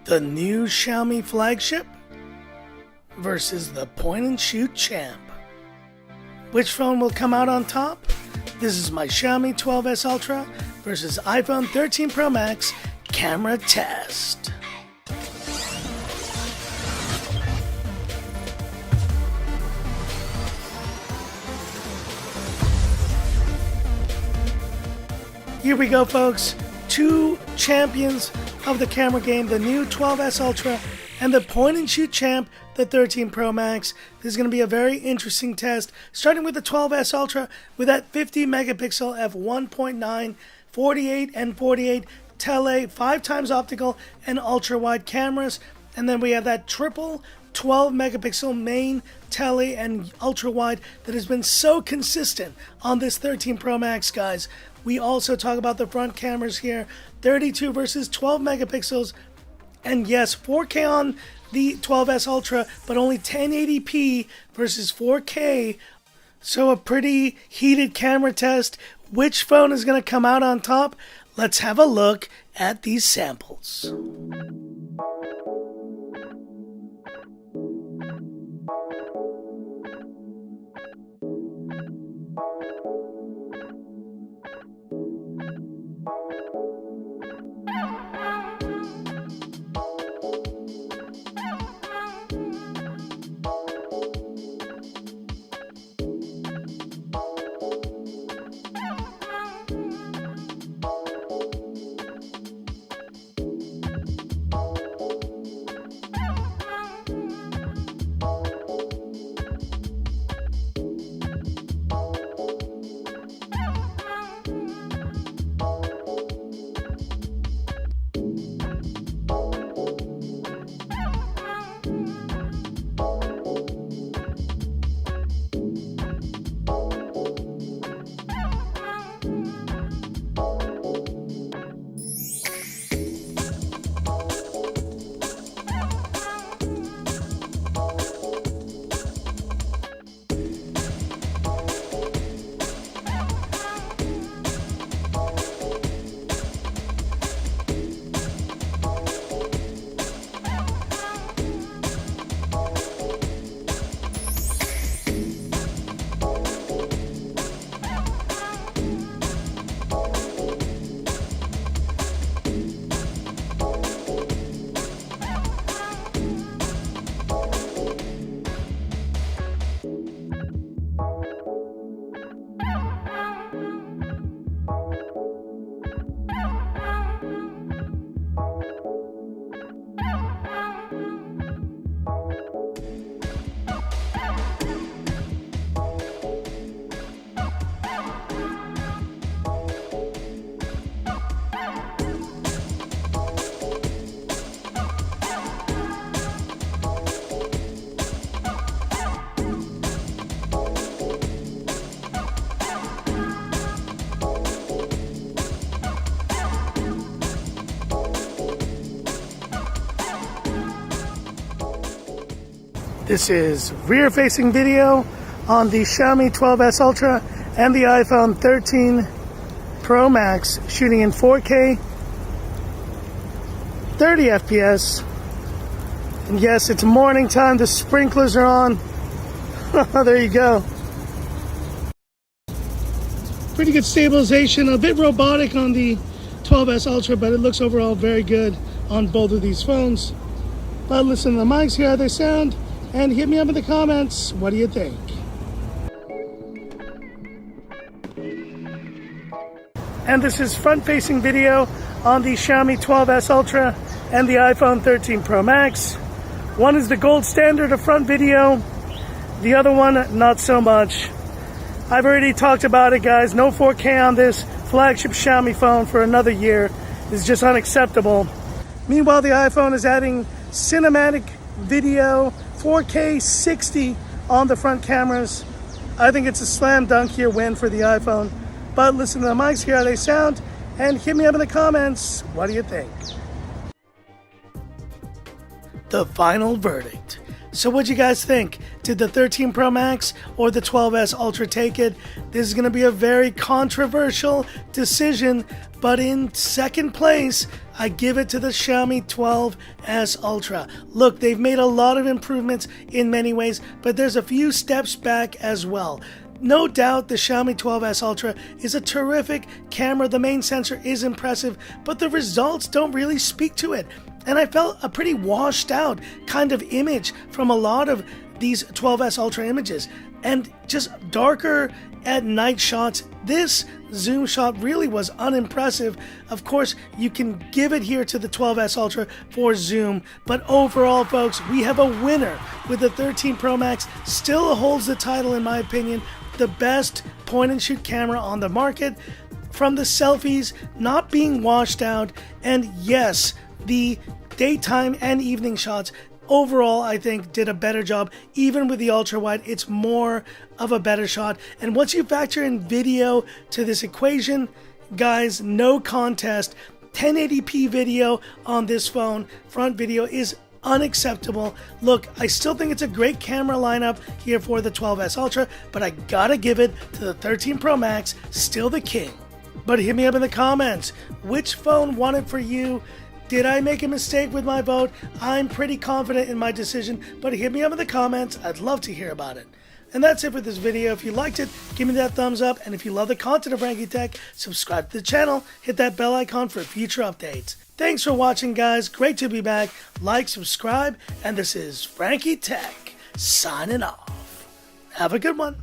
The new Xiaomi flagship versus the point-and-shoot champ. Which phone will come out on top? This is my Xiaomi 12S Ultra versus iPhone 13 Pro Max camera test. Here we go, folks. Two champions of the camera game, the new 12S Ultra and the point-and-shoot champ, the 13 Pro Max. This is going to be a very interesting test, starting with the 12S Ultra with that 50 megapixel f1.9, 48 and 48 tele, 5 times optical and ultra-wide cameras. And then we have that triple 12 megapixel main tele and ultra-wide that has been so consistent on this 13 Pro Max, guys. We also talk about the front cameras here, 32 versus 12 megapixels, and yes, 4K on the 12S Ultra, but only 1080p versus 4K. So a pretty heated camera test. Which phone is going to come out on top? Let's have a look at these samples. This is rear-facing video on the Xiaomi 12S Ultra and the iPhone 13 Pro Max, shooting in 4K, 30 FPS. And yes, it's morning time, the sprinklers are on. There you go. Pretty good stabilization, a bit robotic on the 12S Ultra, but it looks overall very good on both of these phones. But listen to the mics, hear how they sound, and hit me up in the comments. What do you think? And this is front-facing video on the Xiaomi 12S Ultra and the iPhone 13 Pro Max. One is the gold standard of front video. The other one, not so much. I've already talked about it, guys. No 4K on this flagship Xiaomi phone for another year. It's just unacceptable. Meanwhile, the iPhone is adding cinematic video, 4K 60 on the front cameras. I think it's a slam dunk here win for the iPhone. But listen to the mics, hear how they sound, and hit me up in the comments. What do you think? The final verdict. So what'd you guys think? Did the 13 Pro Max or the 12S Ultra take it? This is going to be a very controversial decision, but in second place, I give it to the Xiaomi 12S Ultra. Look, they've made a lot of improvements in many ways, but there's a few steps back as well. No doubt the Xiaomi 12S Ultra is a terrific camera. The main sensor is impressive, but the results don't really speak to it. And I felt a pretty washed out kind of image from a lot of these 12S Ultra images, and just darker at night shots. This zoom shot really was unimpressive. Of course, you can give it here to the 12S Ultra for zoom, but overall, folks, we have a winner with the 13 Pro Max. Still holds the title, in my opinion, the best point-and-shoot camera on the market, from the selfies not being washed out, and yes, the daytime and evening shots overall I think did a better job. Even with the ultra wide, it's more of a better shot, and once you factor in video to this equation, guys, no contest. 1080p video on this phone, front video, is unacceptable. Look, I still think it's a great camera lineup here for the 12S Ultra, but I gotta give it to the 13 Pro Max, still the king. But hit me up in the comments, which phone won it for you? Did I make a mistake with my vote? I'm pretty confident in my decision, but hit me up in the comments. I'd love to hear about it. And that's it for this video. If you liked it, give me that thumbs up. And if you love the content of Frankie Tech, subscribe to the channel, hit that bell icon for future updates. Thanks for watching, guys. Great to be back. Like, subscribe, and this is Frankie Tech signing off. Have a good one.